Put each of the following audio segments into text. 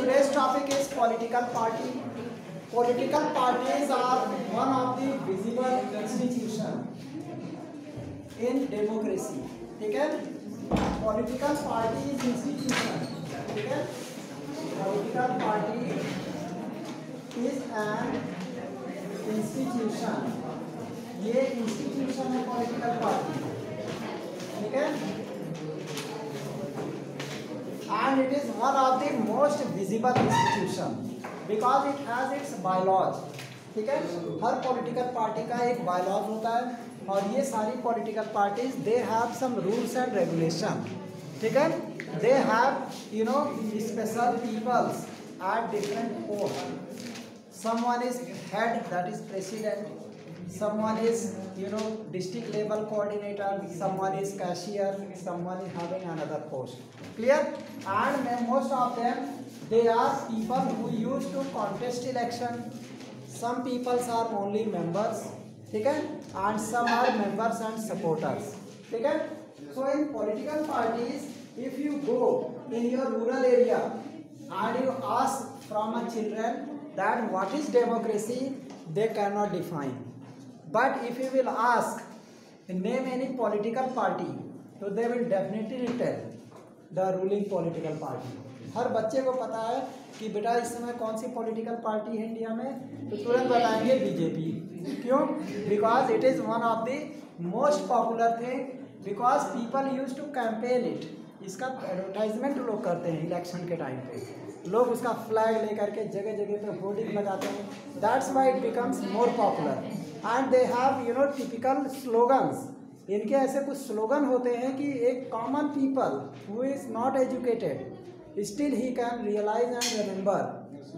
today's topic is political party. Political parties are one of the visible institution in democracy. ठीक है? Political party is institution. ठीक है? Political party is an institution. ये institution है political party. ठीक है? And it is one of the most visible institution because it has its bylaws. ठीक है? हर पॉलिटिकल पार्टी का एक बायलॉज होता है और ये सारी political parties they have some rules and regulation. ठीक है? They have special peoples at different post. Someone is head, that is president. Someone is district level coordinator. Someone is cashier. Someone is having another post. Clear? And most of them, they are people who used to contest election. Some people are only members. ठीक है? And some are members and supporters. ठीक है? So in political parties, if you go in your rural area and you ask from a children that what is democracy, they cannot define. But if you will ask, name any political party, so they will definitely tell the ruling political party. हर बच्चे को पता है कि बेटा इस समय कौन सी पॉलिटिकल पार्टी है इंडिया में, तो तुरंत बताएंगे बीजेपी. क्यों? Because it is one of the most popular thing, because people use to campaign it. इसका एडवर्टाइजमेंट लोग करते हैं इलेक्शन के टाइम पे. लोग उसका फ्लैग लेकर के जगह जगह पे होर्डिंग लगाते हैं. That's why it becomes more popular. And they have typical slogans. इनके ऐसे कुछ स्लोगन होते हैं कि एक common people who is not educated still he can realize and remember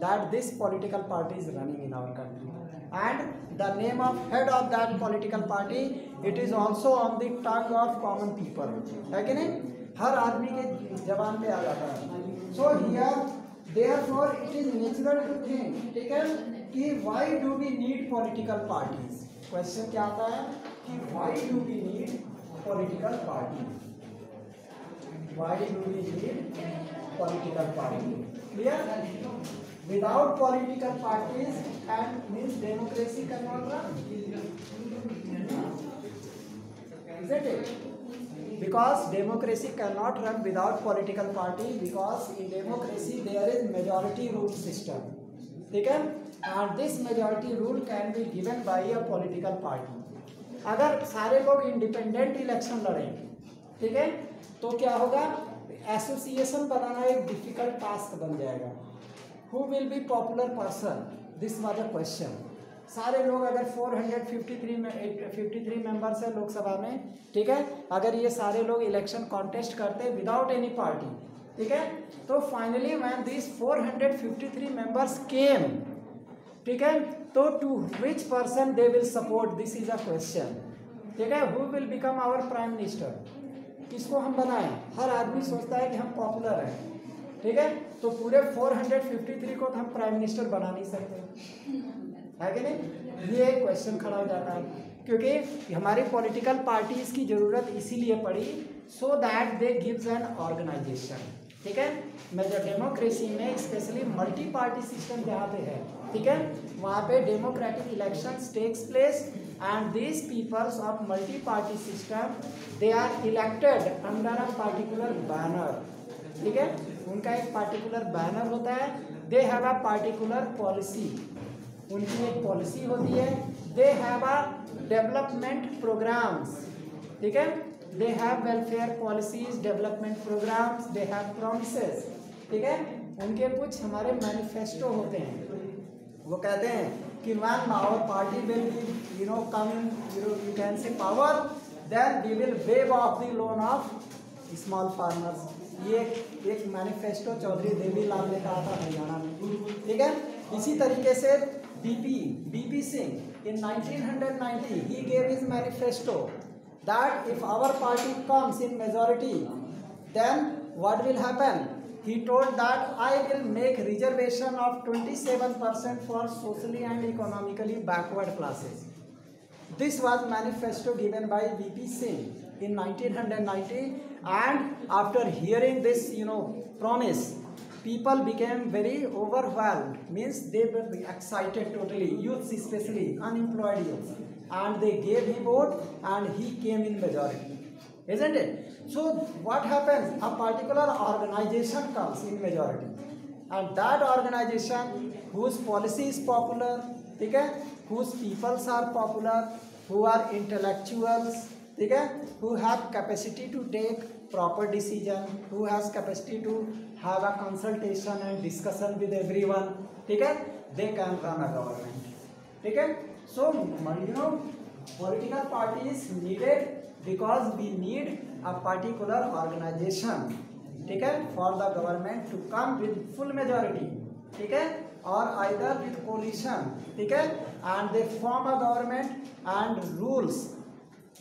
that this political party is running in our country. And the name of head of that political party, it is also on the tongue of common people. है कि नहीं? हर आदमी के जबान पे आ जाता है. So here therefore it is natural to think, ठीक है, कि why do we need political parties? Question क्या आता है कि why do we need political party? Why do we need political party? Clear? Without political parties and means democracy cannot run. Isn't it? Because democracy cannot run without political party, because in democracy there is majority rule system. ठीक है? And this majority rule can be given by a political party. अगर सारे लोग independent election लड़ेंगे, ठीक है, तो क्या होगा? एसोसिएशन बनाना एक डिफिकल्ट टास्क बन जाएगा. Who will be popular person? This was a question. सारे लोग अगर 453 मेंबर्स है लोकसभा में, ठीक है, अगर ये सारे लोग इलेक्शन कॉन्टेस्ट करते विदाउट एनी पार्टी, ठीक है, तो finally when this 453 members came, ठीक है, तो to which person they will support? This is a question. ठीक है? Who will become our prime minister? किसको हम बनाएं? हर आदमी सोचता है कि हम पॉपुलर हैं. ठीक है, तो पूरे 453 को तो हम प्राइम मिनिस्टर बना नहीं सकते, है कि नहीं? ये क्वेश्चन खड़ा हो जाता है, क्योंकि हमारी पॉलिटिकल पार्टीज की ज़रूरत इसीलिए पड़ी, so that they gives an organization. ठीक है? मेजर डेमोक्रेसी में स्पेशली मल्टी पार्टी सिस्टम जहाँ पे है, ठीक है, वहाँ पे democratic elections takes place and these peoples of multi-party system, they are elected under a particular banner. ठीक है? उनका एक particular banner होता है. They have a particular policy. उनकी एक पॉलिसी होती है. They have a development programs. ठीक है? They have welfare policies, development programs. They have promises. ठीक है? उनके कुछ हमारे मैनिफेस्टो होते हैं. वो कहते हैं कि when our party will be come in you can say power, then we will waive off the loan of small farmers. ये एक मैनिफेस्टो चौधरी देवीलाल ने कहा था हरियाणा में. ठीक है? इसी तरीके से BP Singh in 1990 he gave his manifesto that if our party comes in majority, then what will happen? He told that I will make reservation of 27% for socially and economically backward classes. This was manifesto given by VP Singh in 1990, and after hearing this promise, people became very overwhelmed, means they were excited totally, youths especially, unemployed youths, and they gave him vote and he came in majority, isn't it? So what happens, a particular organization comes in majority, and that organization whose policy is popular, ठीक है, whose peoples are popular, who are intellectuals, ठीक है, who have capacity to take proper decision, who has capacity to have a consultation and discussion with everyone, ठीक है, they can run a government, ठीक है. So political party is needed because we need a particular organization, ठीक है, for the government to come with full majority, ठीक है, or either with coalition, ठीक है, and they form a government and rules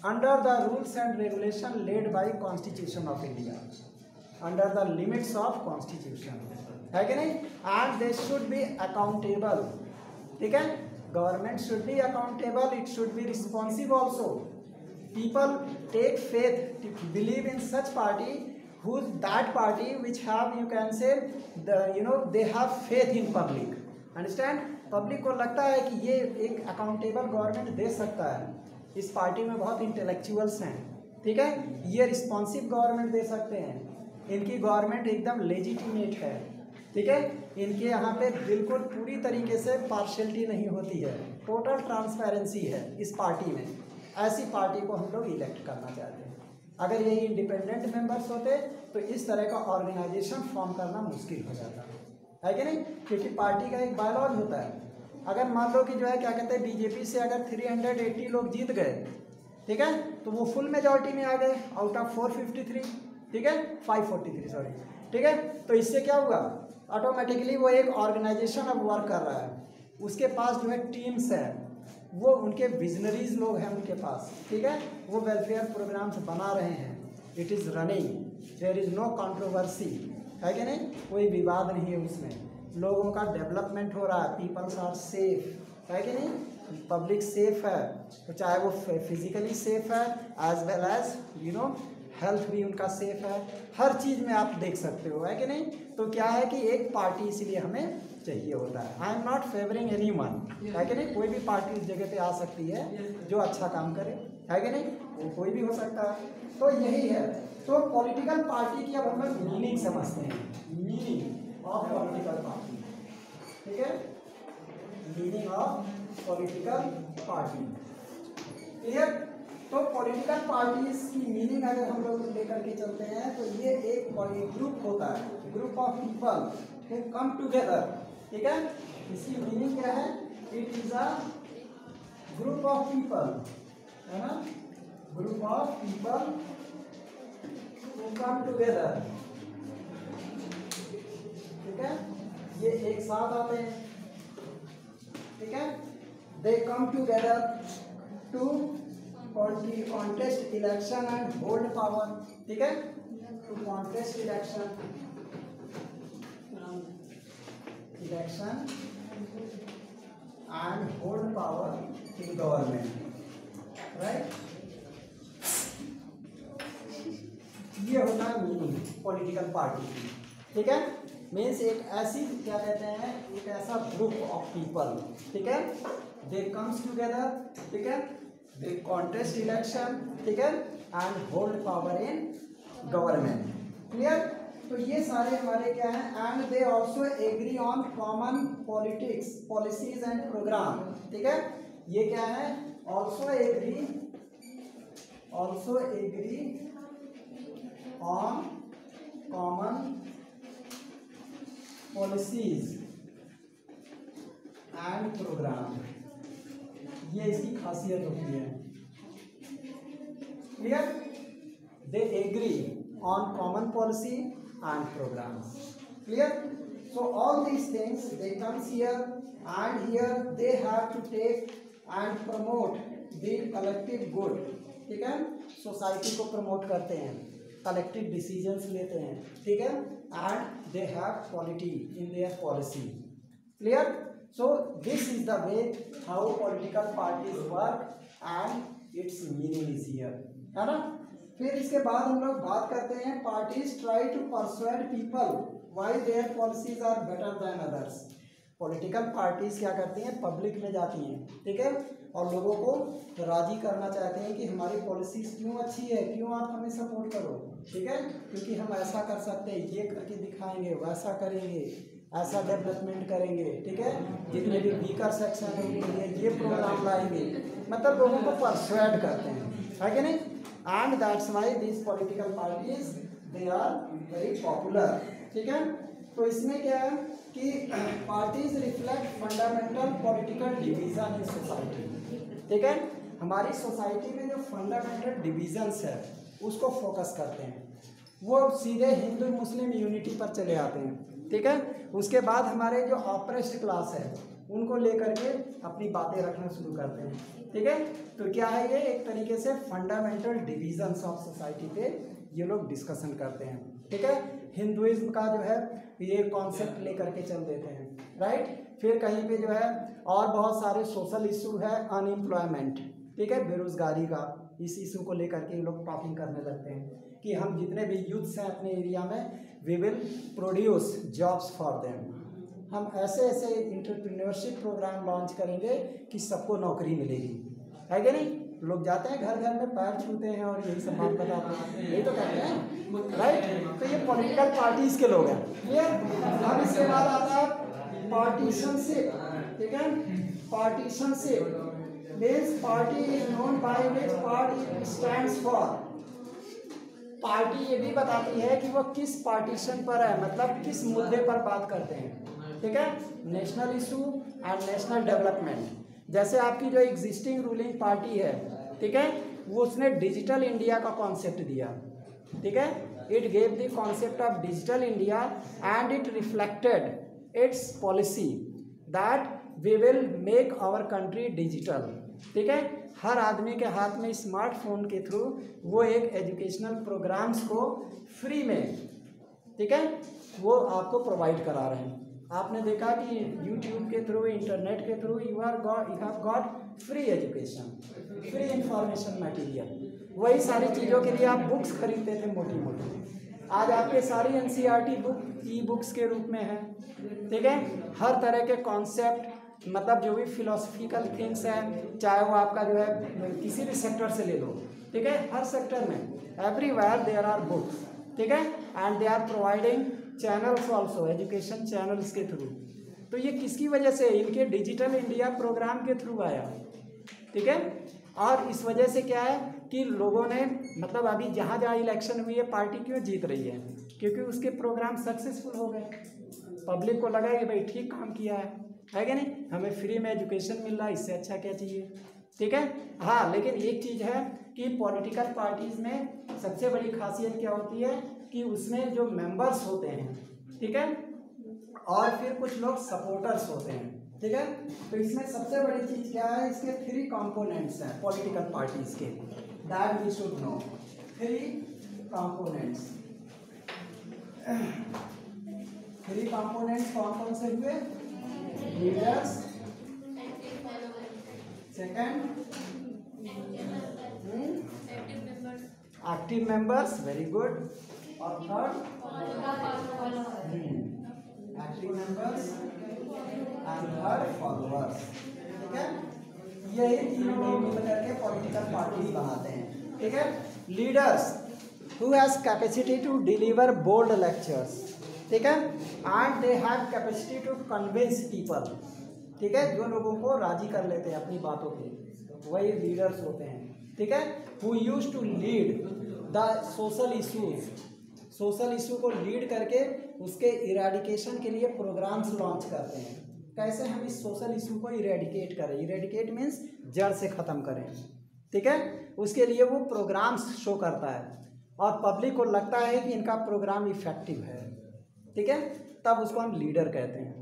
under the rules and regulation laid by Constitution of India, under the limits of Constitution, है कि नहीं, and they should be accountable, ठीक है, government should be accountable, it should be responsive also. People take faith to believe in such party, who's that party which have, you can say, they have faith in public, understand, public को लगता है कि ये एक accountable government दे सकता है, इस party में बहुत इंटेलेक्चुअल्स हैं, ठीक है, ये रिस्पॉन्सिव गवर्नमेंट दे सकते हैं, इनकी गवर्नमेंट एकदम लेजिटिमेट है, ठीक है, इनके यहाँ पे बिल्कुल पूरी तरीके से पार्शियलिटी नहीं होती है, टोटल ट्रांसपेरेंसी है इस पार्टी में, ऐसी पार्टी को हम लोग इलेक्ट करना चाहते हैं. अगर ये इंडिपेंडेंट मेंबर्स होते तो इस तरह का ऑर्गेनाइजेशन फॉर्म करना मुश्किल हो जाता है कि नहीं, क्योंकि पार्टी का एक बायलॉज होता है. अगर मान लो कि जो है क्या कहते हैं, बीजेपी से अगर 380 लोग जीत गए, ठीक है, तो वो फुल मेजॉरिटी में आ गए आउट ऑफ 453, ठीक है, 543 सॉरी, ठीक है, तो इससे क्या हुआ, ऑटोमेटिकली वो एक ऑर्गेनाइजेशन अब वर्क कर रहा है, उसके पास जो है टीम्स है, वो उनके विजनरीज लोग हैं उनके पास, ठीक है, वो वेलफेयर प्रोग्राम्स बना रहे हैं, it is running, there is no controversy, है कि नहीं, कोई विवाद नहीं है उसमें, लोगों का डेवलपमेंट हो रहा है, पीपल्स आर सेफ, है कि नहीं, पब्लिक सेफ है, तो चाहे वो फिजिकली सेफ है एज वेल एज हेल्थ भी उनका सेफ है, हर चीज़ में आप देख सकते हो, है कि नहीं. तो क्या है कि एक पार्टी इसलिए हमें चाहिए होता है. I am not favouring any one, है कि नहीं, कोई भी पार्टी इस जगह पे आ सकती है जो अच्छा काम करे, है कि नहीं, वो कोई भी हो सकता है. तो यही है. तो पॉलिटिकल पार्टी की अब हम लोग मीनिंग समझते हैं, मीनिंग ऑफ पॉलिटिकल पार्टी, ठीक है, meaning of political party, clear. तो पॉलिटिकल पार्टीज की मीनिंग अगर हम लोग लेकर के चलते हैं तो ये एक ग्रुप होता है, group of people who come together, ठीक है, इसकी मीनिंग क्या है, it is a group of people, है ना, group of people who come together, ठीक है, ये एक साथ आते हैं, ठीक है, they come together to contest election and hold power, ठीक है, to contest election and hold power in government, right. ये होता है मीनिंग पॉलिटिकल पार्टी की, ठीक है, मीन्स एक ऐसी क्या कहते हैं, एक ऐसा ग्रुप ऑफ पीपल, ठीक है, दे कम्स टुगेदर, ठीक है, they contest election, ठीक है, and hold power in government, clear. तो ये सारे हमारे क्या हैं, and they also agree on common politics, policies and program, ठीक है, ये क्या है, also agree on common policies and program, ये इसकी खासियत होती है, clear. They agree on common policy and programs, clear. So all these things they comes here and here they have to take and promote the collective good, ठीक है, society को promote करते हैं, कलेक्टिव डिसीजंस लेते हैं, ठीक है, and they have quality in their policy, clear. So this is the way how political parties work and its meaning is here, है ना. फिर इसके बाद हम लोग बात करते हैं parties try to persuade people why their policies are better than others. Political parties क्या करती हैं, पब्लिक में जाती हैं, ठीक है, और लोगों को राजी करना चाहते हैं कि हमारी पॉलिसीज क्यों अच्छी है, क्यों आप हमें सपोर्ट करो, ठीक है, क्योंकि हम ऐसा कर सकते हैं, ये करके दिखाएंगे, वैसा करेंगे, ऐसा डेवलपमेंट करेंगे, ठीक है, जितने भी वीकर सेक्शन है उनके लिए ये प्रोग्राम लाएंगे, मतलब लोगों को परसुएड करते हैं, है कि नहीं। And that's why this political parties they are very popular, ठीक है। तो इसमें क्या है कि parties reflect fundamental political division in society, ठीक है, हमारी सोसाइटी में जो फंडामेंटल डिविजन्स है उसको फोकस करते हैं, वो सीधे हिंदू मुस्लिम यूनिटी पर चले आते हैं, ठीक है। उसके बाद हमारे जो ऑप्रेस्ड क्लास है उनको लेकर के अपनी बातें रखना शुरू करते हैं, ठीक है। तो क्या है, ये एक तरीके से फंडामेंटल डिविजन्स ऑफ सोसाइटी पे ये लोग डिस्कशन करते हैं, ठीक है। हिंदुइज्म का जो है ये कॉन्सेप्ट लेकर के चल देते हैं, राइट। फिर कहीं पे जो है और बहुत सारे सोशल इशू है, अनएम्प्लॉयमेंट, ठीक है, बेरोजगारी का, इस इशू को लेकर के ये लोग टॉकिंग करने लगते हैं कि हम जितने भी यूथ्स हैं अपने एरिया में, we will produce jobs for them, हम ऐसे ऐसे इंटरप्रेन्योरशिप प्रोग्राम लॉन्च करेंगे कि सबको नौकरी मिलेगी, है कि नहीं। लोग जाते हैं घर घर में पैर छूते हैं और यही सब बात बताते हैं, यही तो कहते हैं, राइट। तो ये पॉलिटिकल पार्टीज के लोग हैं, ये। अब इसके बाद आता है पार्टीशनशिप, ठीक है। पार्टीशनशिप means party is known by which party stands for. Party ये भी बताती है कि वो किस पार्टीशन पर है, मतलब किस मुद्दे पर बात करते हैं, ठीक है, national issue and national development. जैसे आपकी जो एग्जिस्टिंग रूलिंग पार्टी है, ठीक है, वो उसने डिजिटल इंडिया का कॉन्सेप्ट दिया, ठीक है, it gave the concept of digital India and it reflected its policy that we will make our country digital, ठीक है। हर आदमी के हाथ में स्मार्टफोन के थ्रू वो एक एजुकेशनल प्रोग्राम्स को फ्री में, ठीक है, वो आपको प्रोवाइड करा रहे हैं। आपने देखा कि यूट्यूब के थ्रू, इंटरनेट के through you have got free education, free information material. वही सारी चीज़ों के लिए आप बुक्स खरीदते थे मोटी मोटी, आज आपके सारी एनसीईआरटी बुक ई बुक्स के रूप में है, ठीक है। हर तरह के कॉन्सेप्ट, मतलब जो भी फिलोसफिकल थिंग्स हैं, चाहे वो आपका जो है किसी भी सेक्टर से ले लो, ठीक है, हर सेक्टर में एवरीवेयर देयर आर बुक्स, ठीक है, and they are providing channels also, education channels के थ्रू। तो ये किसकी वजह से, इनके डिजिटल इंडिया प्रोग्राम के थ्रू आया, ठीक है। और इस वजह से क्या है कि लोगों ने, मतलब अभी जहाँ जहाँ इलेक्शन हुई है पार्टी क्यों जीत रही है, क्योंकि उसके प्रोग्राम सक्सेसफुल हो गए, पब्लिक को लगा कि भाई ठीक काम किया है कि नहीं, हमें फ्री में एजुकेशन मिल रहा है, इससे अच्छा क्या चाहिए, ठीक है। हाँ, लेकिन एक चीज़ है कि पॉलिटिकल पार्टीज़ में सबसे बड़ी खासियत क्या होती है कि उसमें जो मेंबर्स होते हैं, ठीक है, और फिर कुछ लोग सपोर्टर्स होते हैं, ठीक है। तो इसमें सबसे बड़ी चीज़ क्या है, इसके 3 कंपोनेंट्स हैं पॉलिटिकल पार्टीज़ के, that we should know. 3 components, 3 components कौन कौन से हुए, leaders, second active members, very good, और third active members and third followers, ठीक है। यही तीनों लोग मिल करके पॉलिटिकल पार्टीज बनाते हैं, ठीक है। Leaders who has capacity to deliver bold lectures, ठीक है, and they have capacity to convince people, ठीक है, जो लोगों को राजी कर लेते हैं अपनी बातों पे, वही लीडर्स होते हैं, ठीक है। Who use to lead the social issues, social issue को लीड करके उसके इरेडिकेशन के लिए प्रोग्राम्स लॉन्च करते हैं। कैसे हम इस सोशल इशू को इरेडिकेट करें, इरेडिकेट मीन्स जड़ से ख़त्म करें, ठीक है, उसके लिए वो प्रोग्राम्स शो करता है और पब्लिक को लगता है कि इनका प्रोग्राम इफेक्टिव है, ठीक है, तब उसको हम लीडर कहते हैं,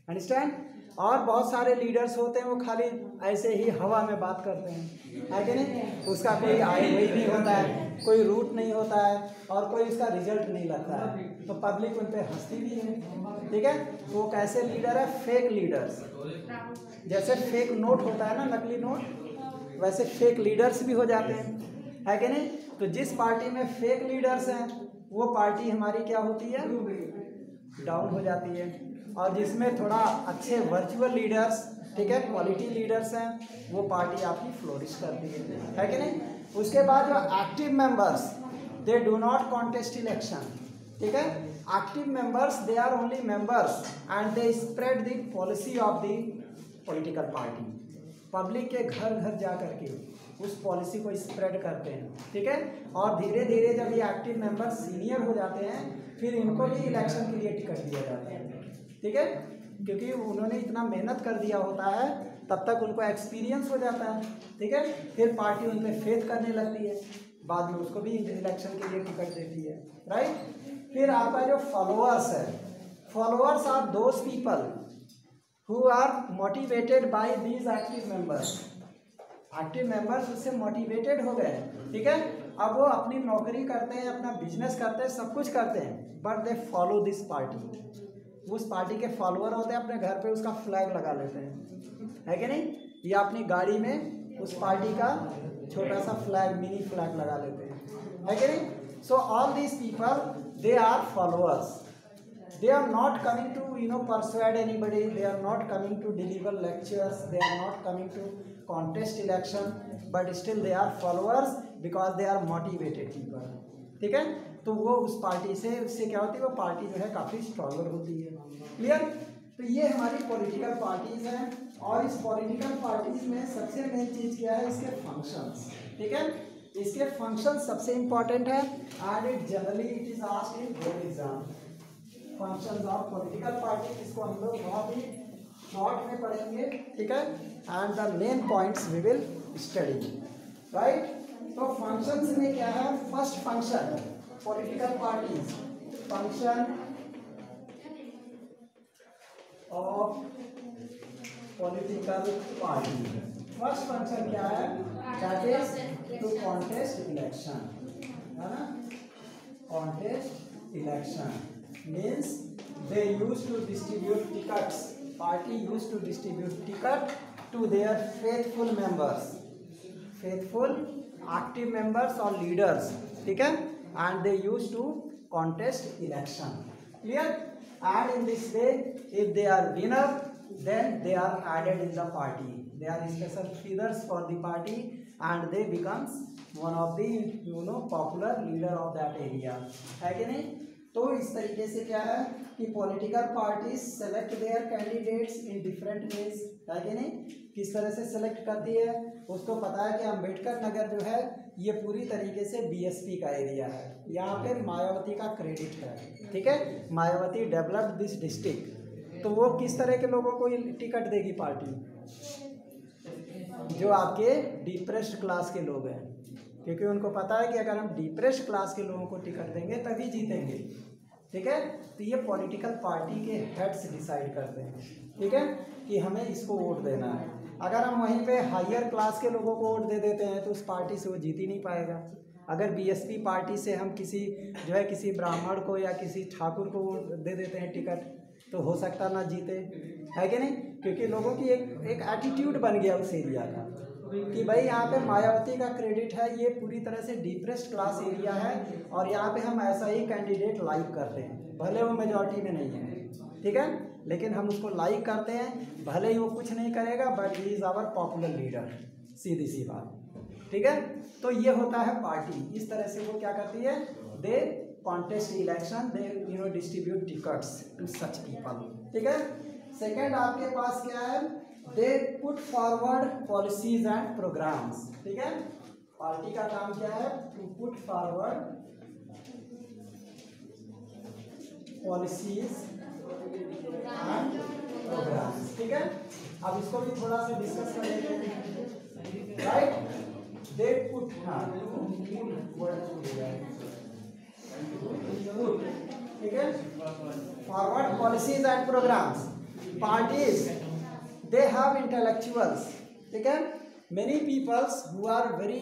अंडरस्टैंड। और बहुत सारे लीडर्स होते हैं वो खाली ऐसे ही हवा में बात करते हैं, है कि नहीं, उसका कोई आय वही नहीं होता है, कोई रूट नहीं होता है और कोई उसका रिजल्ट नहीं लगता है, तो पब्लिक उन पर हंसती भी है, ठीक है। वो कैसे लीडर है, फेक लीडर्स, जैसे फेक नोट होता है ना, नकली नोट, वैसे फेक लीडर्स भी हो जाते हैं, है कि नहीं। तो जिस पार्टी में फेक लीडर्स हैं वो पार्टी हमारी क्या होती है, डाउन हो जाती है। और जिसमें थोड़ा अच्छे वर्चुअल लीडर्स, ठीक है, क्वालिटी लीडर्स हैं, वो पार्टी आपकी फ्लोरिश करती है कि नहीं। उसके बाद जो active members, they do not contest election, ठीक है। Active members they are only members and they spread the policy of the political party. Public के घर घर जा करके उस पॉलिसी को स्प्रेड करते हैं, ठीक है। और धीरे धीरे जब ये एक्टिव मेंबर्स सीनियर हो जाते हैं फिर इनको भी इलेक्शन के लिए टिकट दिया जाता है, ठीक है, क्योंकि उन्होंने इतना मेहनत कर दिया होता है, तब तक उनको एक्सपीरियंस हो जाता है, ठीक है। फिर पार्टी उन पर फेथ करने लगती है, बाद में उसको भी इलेक्शन के लिए टिकट देती है, राइट। फिर आपका जो फॉलोअर्स है, followers are those people who are motivated by these active members. Active members उससे मोटिवेटेड हो गए, ठीक है। अब वो अपनी नौकरी करते हैं, अपना बिजनेस करते हैं, सब कुछ करते हैं, but they follow this party. उस पार्टी के फॉलोअर होते हैं, अपने घर पे उसका फ्लैग लगा लेते हैं, है कि नहीं, या अपनी गाड़ी में उस पार्टी का छोटा सा फ्लैग, मिनी फ्लैग लगा लेते हैं, है कि नहीं। So all these people they are followers, they are not coming to persuade anybody, they are not coming to deliver lectures, they are not coming to contest election, but still they are followers because they are motivated people, ठीक है। तो वो उस party से, उससे क्या होती है, वो पार्टी जो है काफ़ी स्ट्रॉन्गर होती है, क्लियर। तो ये हमारी पॉलिटिकल पार्टीज हैं, और इस पॉलिटिकल पार्टीज में सबसे मेन चीज़ क्या है, इसके फंक्शंस, ठीक है। इसके फंक्शन सबसे इंपॉर्टेंट है and it generally it is asked in board exam. Functions of political party, इसको हम लोग बहुत ही शॉर्ट में पढ़ेंगे, ठीक है, and the main points we will study, right. तो फंक्शंस में क्या है, first function political parties, function of political party, first function क्या है, that is to contest election, है ना। Contest election means they used to distribute tickets, party used to distribute ticket to their faithful members, faithful active members or leaders, ठीक है, and they used to contest election, clear। and in this way if they are winner then they are added in the party, they are special feathers for the party and they becomes one of the popular leader of that area, है कि नहीं। तो इस तरीके से क्या है कि political parties select their candidates in different ways, है कि नहीं। किस तरह से सेलेक्ट करती है, उसको पता है कि अम्बेडकर नगर जो है ये पूरी तरीके से बीएसपी का एरिया है, यहाँ पे मायावती का क्रेडिट है, ठीक है, मायावती डेवलप्ड दिस डिस्ट्रिक्ट। तो वो किस तरह के लोगों को टिकट देगी पार्टी, जो आपके डिप्रेस्ड क्लास के लोग हैं, क्योंकि उनको पता है कि अगर हम डिप्रेस्ड क्लास के लोगों को टिकट देंगे तभी जीतेंगे, ठीक है। तो ये पॉलिटिकल पार्टी के हेड्स डिसाइड करते हैं, ठीक है, कि हमें इसको वोट देना है। अगर हम वहीं पे हायर क्लास के लोगों को वोट दे देते हैं तो उस पार्टी से वो जीत ही नहीं पाएगा। अगर बीएसपी पार्टी से हम किसी जो है किसी ब्राह्मण को या किसी ठाकुर को वोट दे देते हैं टिकट, तो हो सकता ना जीते, है कि नहीं, क्योंकि लोगों की एक एटीट्यूड बन गया उस एरिया का कि भाई यहाँ पे मायावती का क्रेडिट है, ये पूरी तरह से डिप्रेस्ड क्लास एरिया है और यहाँ पे हम ऐसा ही कैंडिडेट लाइक करते हैं, भले वो मेजॉरिटी में नहीं है, ठीक है, लेकिन हम उसको लाइक करते हैं, भले ही वो कुछ नहीं करेगा but he is our popular leader, सीधी सी बात, ठीक है। तो ये होता है पार्टी, इस तरह से वो क्या करती है, they contest election, they distribute tickets to such people, ठीक है। सेकेंड आपके पास क्या है, they put forward policies and programs, ठीक है। पार्टी का काम क्या है, to put forward policies and programs, ठीक है। अब इसको भी थोड़ा सा डिस्कस कर लेते हैं, राइट। दे पुट, ठीक है, forward policies and programs. Parties they have intellectuals, ठीक है, many peoples who are very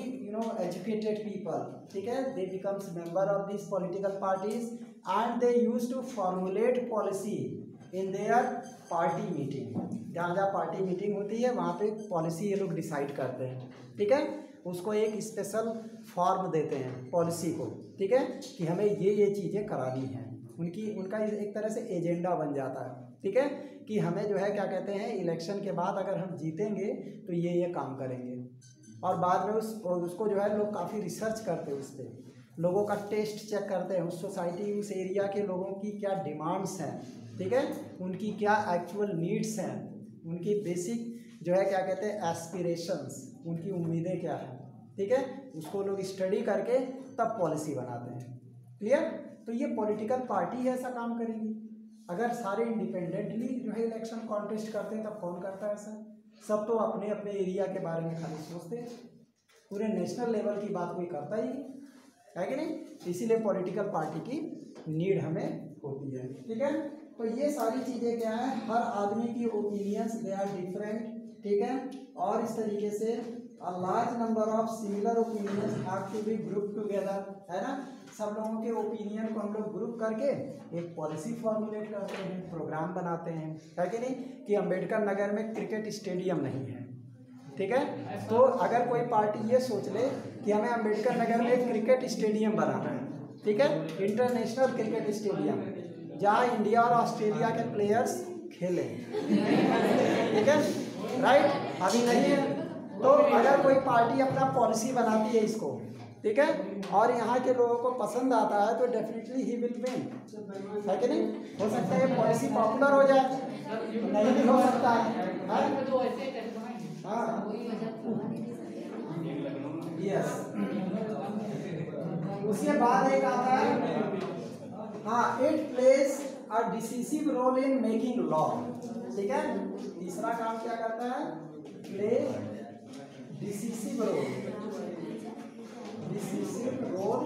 educated people, ठीक है, they becomes member of these political parties and they used to formulate policy in their party meeting, जहाँ जहाँ party meeting होती है वहाँ पे पॉलिसी ये लोग डिसाइड करते हैं, ठीक है। उसको एक स्पेशल फॉर्म देते हैं पॉलिसी को, ठीक है, कि हमें ये चीज़ें करानी हैं। उनका एक तरह से एजेंडा बन जाता है, ठीक है, कि हमें जो है क्या कहते हैं, इलेक्शन के बाद अगर हम जीतेंगे तो ये काम करेंगे। और बाद में उसको जो है लोग काफ़ी रिसर्च करते हैं, उस पर लोगों का टेस्ट चेक करते हैं, उस सोसाइटी उस एरिया के लोगों की क्या डिमांड्स हैं, ठीक है, उनकी क्या एक्चुअल नीड्स हैं, उनकी बेसिक जो है क्या कहते हैं एस्पिरेशंस, उनकी उम्मीदें क्या हैं, ठीक है, उसको लोग स्टडी करके तब पॉलिसी बनाते हैं। क्लियर? तो ये पॉलिटिकल पार्टी है ऐसा काम करेंगी। अगर सारे इंडिपेंडेंटली जो है इलेक्शन कॉन्टेस्ट करते हैं तब कौन करता है ऐसा? सब तो अपने अपने एरिया के बारे में खाली सोचते हैं, पूरे नेशनल लेवल की बात कोई करता ही है कि नहीं। इसीलिए पॉलिटिकल पार्टी की नीड हमें होती है, ठीक है। तो ये सारी चीज़ें क्या है, हर आदमी की ओपिनियंस दे आर डिफरेंट, ठीक है, और इस तरीके से a large number of similar opinions have to be group together, है ना। सब लोगों के ओपिनियन को हम लोग ग्रुप करके एक पॉलिसी फॉर्मुलेट करते हैं, प्रोग्राम बनाते हैं, है कि नहीं। कि अम्बेडकर नगर में क्रिकेट स्टेडियम नहीं है, ठीक है, तो अगर कोई पार्टी ये सोच ले कि हमें अम्बेडकर नगर में एक क्रिकेट स्टेडियम बनाना है, ठीक है, इंटरनेशनल क्रिकेट स्टेडियम, जहाँ इंडिया और ऑस्ट्रेलिया के प्लेयर्स खेलें, ठीक है, राइट, अभी नहीं है। तो अगर कोई पार्टी अपना पॉलिसी बनाती है इसको, ठीक है, और यहाँ के लोगों को पसंद आता है तो डेफिनेटली ही विल विन, है कि नहीं। हो सकता है ये पॉलिसी पॉपुलर हो जाए, नहीं भी हो सकता है, हाँ, यस। उसके बाद एक आता है, हाँ, it place a decisive role in making law, ठीक है। तीसरा काम क्या करता है, play decisive role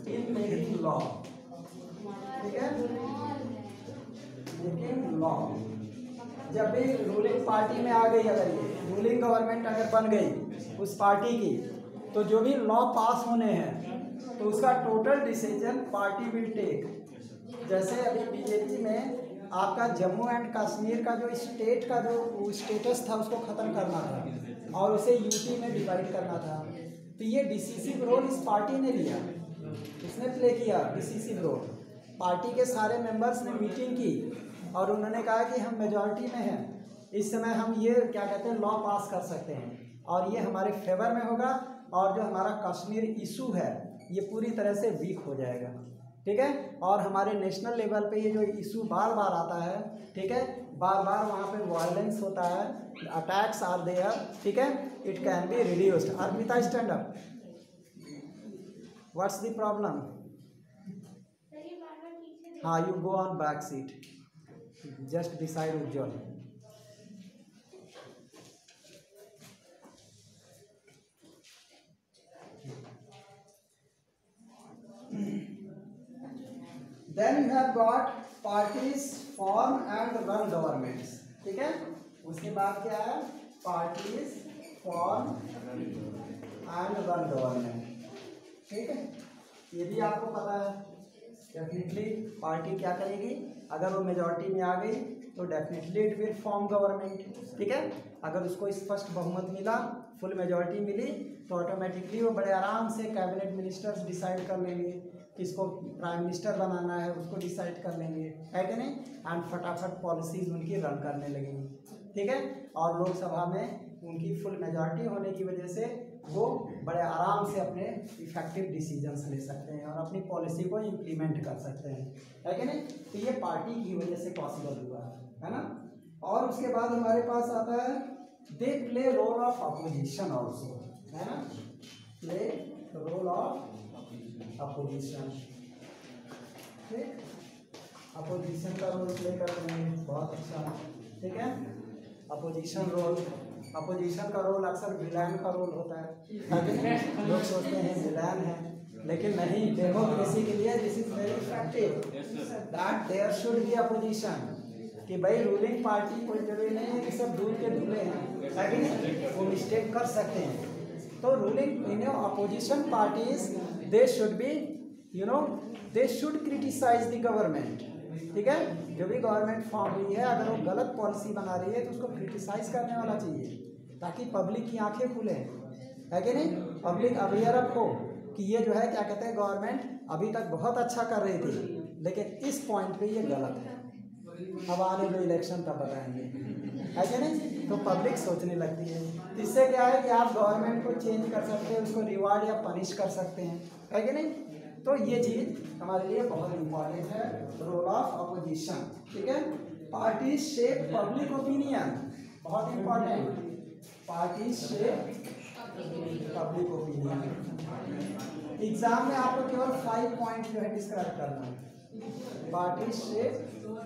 in making law, ठीक है, मेकिंग लॉ। जब भी रूलिंग पार्टी में आ गई, अगर ये रूलिंग गवर्नमेंट अगर बन गई उस पार्टी की, तो जो भी लॉ पास होने हैं तो उसका total decision party will take. जैसे अभी बीजेपी में आपका जम्मू एंड कश्मीर का जो स्टेट का जो स्टेटस था उसको ख़त्म करना था और उसे यूटी में डिवाइड करना था, तो ये डिसीसिव रोल इस पार्टी ने लिया, इसने प्ले किया डिसीसिव रोल। पार्टी के सारे मेंबर्स ने मीटिंग की और उन्होंने कहा कि हम मेजॉरिटी में हैं, इस समय हम ये क्या कहते हैं लॉ पास कर सकते हैं और ये हमारे फेवर में होगा और जो हमारा कश्मीर इशू है ये पूरी तरह से वीक हो जाएगा, ठीक है। और हमारे नेशनल लेवल पे ये जो इशू बार बार आता है, ठीक है, बार बार वहाँ पे वायलेंस होता है, अटैक्स आर देयर, ठीक है, it can be reduced. Arpita stand up, what's the problem? हाँ, you go on back seat just beside Ujjwal. Then you have got parties form and run governments, ठीक है। उसके बाद क्या है, parties form and run government, ठीक है, ये भी आपको पता है। डेफिनेटली पार्टी क्या करेगी, अगर वो मेजॉरिटी में आ गई तो definitely it will form government, ठीक है। अगर उसको स्पष्ट बहुमत मिला, फुल मेजॉरिटी मिली, तो ऑटोमेटिकली वो बड़े आराम से कैबिनेट मिनिस्टर्स डिसाइड कर लेंगे, किसको प्राइम मिनिस्टर बनाना है उसको डिसाइड कर लेंगे, है कि नहीं, एंड फटाफट पॉलिसीज उनकी रन करने लगेंगी, ठीक है। और लोकसभा में उनकी फुल मेजॉरिटी होने की वजह से वो बड़े आराम से अपने इफेक्टिव डिसीजंस ले सकते हैं और अपनी पॉलिसी को इम्प्लीमेंट कर सकते हैं, है कि नहीं। तो ये पार्टी की वजह से पॉसिबल हुआ है ना। और उसके बाद हमारे पास आता है they play role of opposition also, है ना, प्ले रोल ऑफ अपोजिशन, ठीक, अपोजिशन का रोल प्ले करते हैं, बहुत अच्छा, ठीक है। अपोजिशन रोल, अपोजिशन का रोल अक्सर विलेन का रोल होता है, लोग सोचते हैं विलेन है, लेकिन नहीं, डेमोक्रेसी के लिए this is very effective that there should be opposition, कि भाई रूलिंग पार्टी कोई जरूरी नहीं है कि सब दूर के धुले हैं, लेकिन वो मिस्टेक कर सकते हैं। तो ruling opposition parties they should be they should criticise the government, ठीक है। जो भी गवर्नमेंट फॉर्म हुई है अगर वो गलत पॉलिसी बना रही है तो उसको क्रिटिसाइज करने वाला चाहिए ताकि पब्लिक की आंखें खुले, है कि नहीं? पब्लिक अवेयर अब हो कि ये जो है क्या कहते हैं गवर्नमेंट अभी तक बहुत अच्छा कर रही थी, लेकिन इस पॉइंट पे ये गलत है। अब आने दो इलेक्शन का बताएंगे, है कि नहीं? तो पब्लिक सोचने लगती है। इससे क्या है कि आप गवर्नमेंट को चेंज कर सकते हैं, उसको रिवार्ड या पनिश कर सकते हैं, है कि नहीं? तो ये चीज़ हमारे लिए बहुत इम्पोर्टेंट है, रोल ऑफ अपोजिशन। ठीक है, पार्टी शेप पब्लिक ओपिनियन, बहुत important, party shape public opinion. Exam में आपको केवल 5 पॉइंट जो है डिस्क्राइब करना है, पार्टी शेप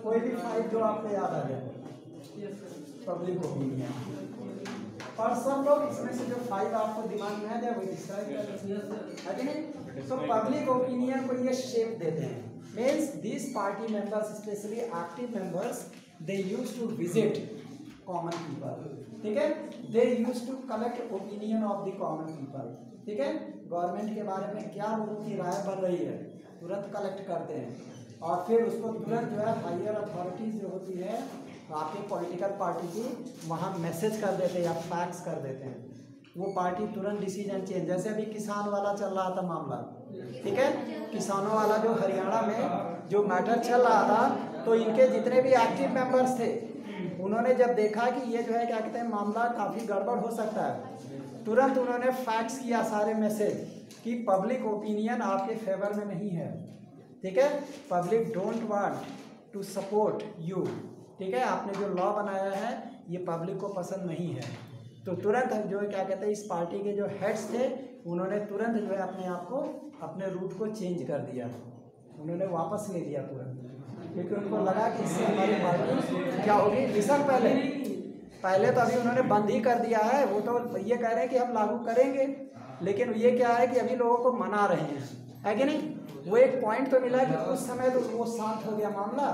कोई भी 5 जो आपको याद आ जाए पब्लिक ओपिनियन। और सब लोग इसमें से जो 5 आपको दिमाग में आ जाए वो डिस्क्राइब कर दें, तो पब्लिक ओपिनियन को ये शेप देते हैं। Means this party members specially active members they use to visit common people, ठीक है, they use to collect opinion of the common people, ठीक है, गवर्नमेंट के बारे में क्या लोगों की राय बन रही है तुरंत कलेक्ट करते हैं और फिर उसको तुरंत जो है हायर अथॉरिटीज जो होती है आपके पॉलिटिकल पार्टी की वहाँ मैसेज कर देते हैं या फैक्स कर देते हैं, वो पार्टी तुरंत डिसीजन चेंज। जैसे अभी किसान वाला चल रहा था मामला, ठीक है, किसानों वाला जो हरियाणा में जो मैटर चल रहा था, तो इनके जितने भी एक्टिव मेंबर्स थे उन्होंने जब देखा कि ये जो है क्या कहते हैं मामला काफ़ी गड़बड़ हो सकता है, तुरंत उन्होंने फैक्स किया सारे मैसेज कि पब्लिक ओपिनियन आपके फेवर में नहीं है, ठीक है, public don't want to support you, ठीक है, आपने जो लॉ बनाया है ये पब्लिक को पसंद नहीं है। तो तुरंत जो है क्या कहते हैं इस पार्टी के जो हेड्स थे उन्होंने तुरंत जो है अपने आप को अपने रूट को चेंज कर दिया, उन्होंने वापस ले लिया तुरंत, क्योंकि उनको लगा कि इससे हमारी पार्टी क्या होगी। रिसर्च पहले तो अभी उन्होंने बंद ही कर दिया है, वो तो ये कह रहे हैं कि हम लागू करेंगे, लेकिन ये क्या है कि अभी लोगों को मना रहे हैं, है कि नहीं? वो एक पॉइंट तो मिला कि उस समय तो वो शांत हो गया मामला,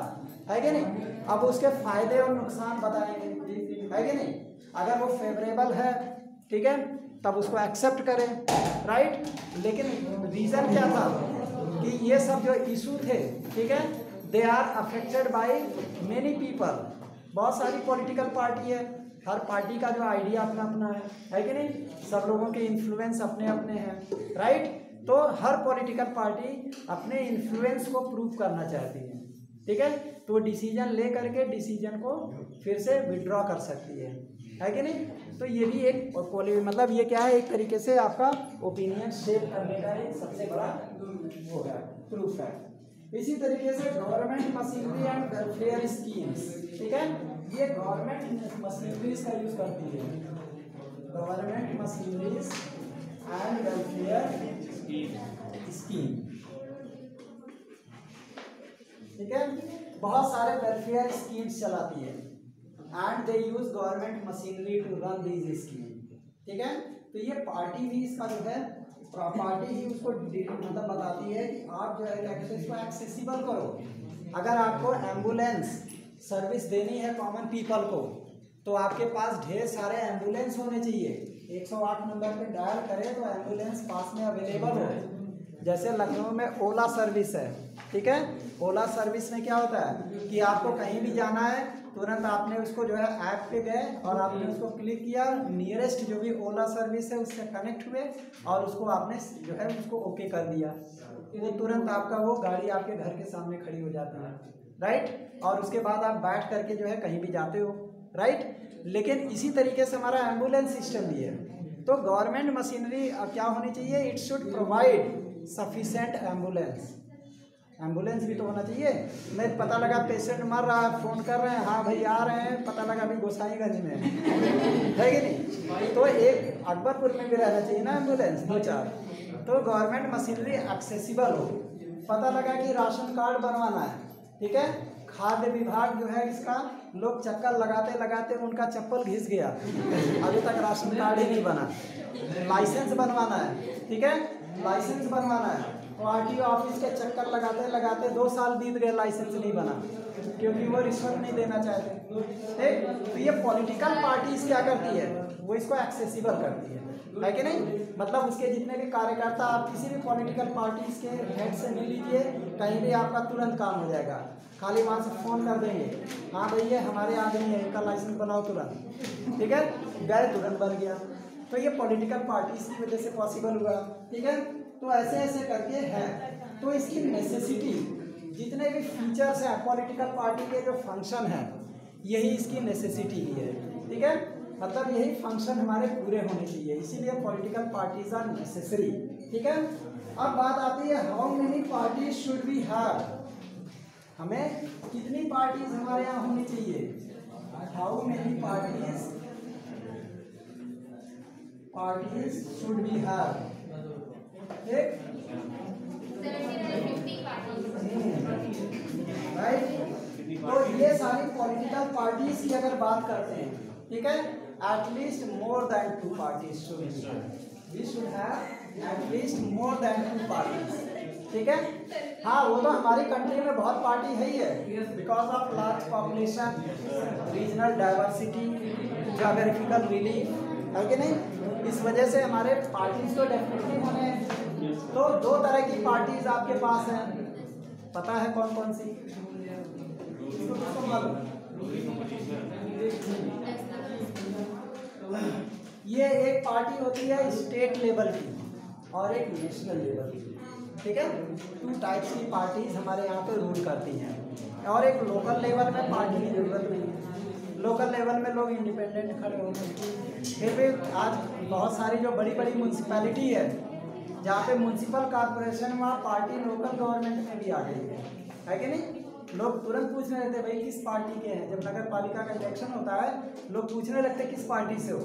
है कि नहीं? अब उसके फायदे और नुकसान बताएंगे, है कि नहीं? अगर वो फेवरेबल है, ठीक है, तब उसको एक्सेप्ट करें, राइट। लेकिन रीज़न क्या था कि ये सब जो इशू थे, ठीक है, they are affected by many people, बहुत सारी पॉलिटिकल पार्टी है, हर पार्टी का जो आइडिया अपना अपना है कि नहीं? सब लोगों के इन्फ्लुएंस अपने अपने हैं, राइट। तो हर पॉलिटिकल पार्टी अपने इन्फ्लुएंस को प्रूव करना चाहती है, ठीक है, तो डिसीजन ले करके डिसीजन को फिर से विड्रॉ कर सकती है कि नहीं? तो ये भी एक मतलब ये क्या है, एक तरीके से आपका ओपिनियन शेप करने का एक सबसे बड़ा होगा प्रूफ है। इसी तरीके से government machinery and welfare schemes, ठीक है, ये गवर्नमेंट मशीनरीज का यूज करती है, government machineries and welfare scheme, ठीक है, बहुत सारे वेलफेयर स्कीम्स चलाती है and they use government machinery to run these scheme, ठीक है। तो ये पार्टी भी इसका जो है पार्टी ही उसको मतलब बताती है कि आप जो है क्या कहते हैं इसको एक्सेसिबल करो। अगर आपको एम्बुलेंस सर्विस देनी है कॉमन पीपल को, तो आपके पास ढेर सारे एम्बुलेंस होने चाहिए, 108 नंबर पे डायल करें तो एम्बुलेंस पास में अवेलेबल हो। जैसे लखनऊ में ओला सर्विस है, ठीक है, ओला सर्विस में क्या होता है कि आपको कहीं भी जाना है तुरंत आपने उसको जो है ऐप पे गए और आपने उसको क्लिक किया, नियरेस्ट जो भी ओला सर्विस है उससे कनेक्ट हुए और उसको आपने जो है उसको ओके कर दिया, वो तुरंत आपका वो गाड़ी आपके घर के सामने खड़ी हो जाती है, राइट। और उसके बाद आप बैठ करके जो है कहीं भी जाते हो, राइट। लेकिन इसी तरीके से हमारा एम्बुलेंस सिस्टम भी है, तो गवर्नमेंट मशीनरी क्या होनी चाहिए, it should provide sufficient ambulance, ambulance भी तो होना चाहिए। नहीं पता लगा पेशेंट मर रहा है, फ़ोन कर रहे हैं, हाँ भाई आ रहे हैं, पता लगा अभी गोसाईगंज में है कि नहीं? तो एक अकबरपुर में भी रहना चाहिए ना एम्बुलेंस 2-4, तो गवर्नमेंट मशीनरी एक्सेसिबल हो। पता लगा कि राशन कार्ड बनवाना है, ठीक है, खाद्य विभाग जो है इसका लोग चक्कर लगाते लगाते उनका चप्पल घिस गया, अभी तक राशन कार्ड ही नहीं बना। लाइसेंस बनवाना है, ठीक है, लाइसेंस बनवाना है, तो आरटीओ ऑफिस के चक्कर लगाते लगाते 2 साल बीत गए, लाइसेंस नहीं बना क्योंकि वो रिश्वत नहीं देना चाहते, ठीक। तो ये पॉलिटिकल पार्टीज क्या करती है, वो इसको एक्सेसिबल करती है कि नहीं? मतलब उसके जितने भी कार्यकर्ता आप किसी भी पॉलिटिकल पार्टीज के हेड से मिल लीजिए, कहीं भी आपका तुरंत काम हो जाएगा, खाली वहाँ से फ़ोन कर देंगे, हाँ भैया हमारे आदमी है, इनका लाइसेंस बनाओ तुरंत, ठीक है, गए तुरंत बन गया, तो ये पॉलिटिकल पार्टीज की वजह से पॉसिबल हुआ, ठीक है। तो ऐसे ऐसे करके है। तो इसकी नेसेसिटी, जितने भी फीचर्स हैं पॉलिटिकल पार्टी के, जो फंक्शन है, यही इसकी नेसेसिटी ही है, ठीक है। मतलब यही फंक्शन हमारे पूरे होने चाहिए, इसीलिए पॉलिटिकल पार्टीज आर नेसेसरी, ठीक है। अब बात आती है how many parties should we have, हमें कितनी पार्टीज हमारे यहाँ होनी चाहिए, how many parties should we have, ठीक, राइट। तो ये सारी पॉलिटिकल पार्टीज की अगर बात करते हैं, ठीक है, at least more than 2 parties should be, we should have at least more than 2 parties, ठीक है। हाँ, वो तो हमारी कंट्री में बहुत पार्टी है ही है, because of large population, regional diversity, geographical relief, है कि नहीं, इस वजह से हमारे पार्टीज तो डेफिनेटली होने हैं। तो 2 तरह की पार्टीज आपके पास हैं, पता है कौन कौन सी, किसको मालूम? ये एक पार्टी होती है स्टेट लेवल की और एक नेशनल लेवल की, ठीक है। 2 टाइप्स की पार्टीज हमारे यहाँ पे रूल करती हैं। और एक लोकल लेवल में पार्टी की जरूरत नहीं है, लोकल लेवल में लोग इंडिपेंडेंट खड़े होते हैं। फिर भी आज बहुत सारी जो बड़ी बड़ी म्यूनसिपैलिटी है, जहाँ पे म्यूनसिपल कॉर्पोरेशन, वहाँ पार्टी लोकल गवर्नमेंट में भी आ गई है कि नहीं। लोग तुरंत पूछने लगते भाई किस पार्टी के हैं, जब नगर पालिका का इलेक्शन होता है लोग पूछने लगते किस पार्टी से हो,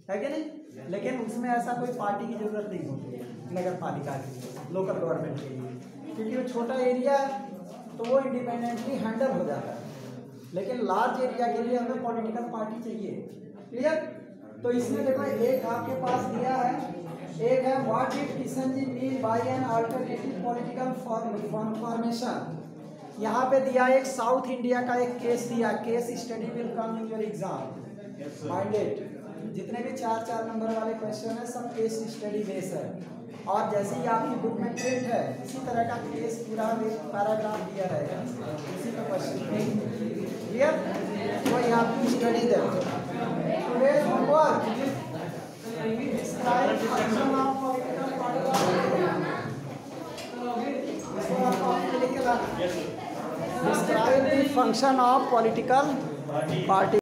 है कि नहीं। लेकिन उसमें ऐसा कोई पार्टी की जरूरत नहीं होती है नगर पालिका की, लोकल गवर्नमेंट के लिए, क्योंकि वो छोटा एरिया तो वो इंडिपेंडेंटली हैंडल हो जाता है। लेकिन लार्ज एरिया के लिए हमें पॉलिटिकल पार्टी चाहिए, क्लियर। तो इसमें देखो एक आपके पास दिया है, एक है what did Kishan ji mean by an alternative political formation. यहाँ पे दिया एक साउथ इंडिया का एक केस दिया, case study will come in your exam minded. जितने भी 4-4 नंबर वाले क्वेश्चन है सब केस स्टडी बेस है, और जैसे ही आपकी बुक में प्रिंट है इसी तरह का केस पूरा पैराग्राफ दिया रहेगा, इसी का क्वेश्चन, क्लियर। तो ये आपकी study they today's homework, describe function of political party, इसको आपको लिख के लाना, describe the function of political party.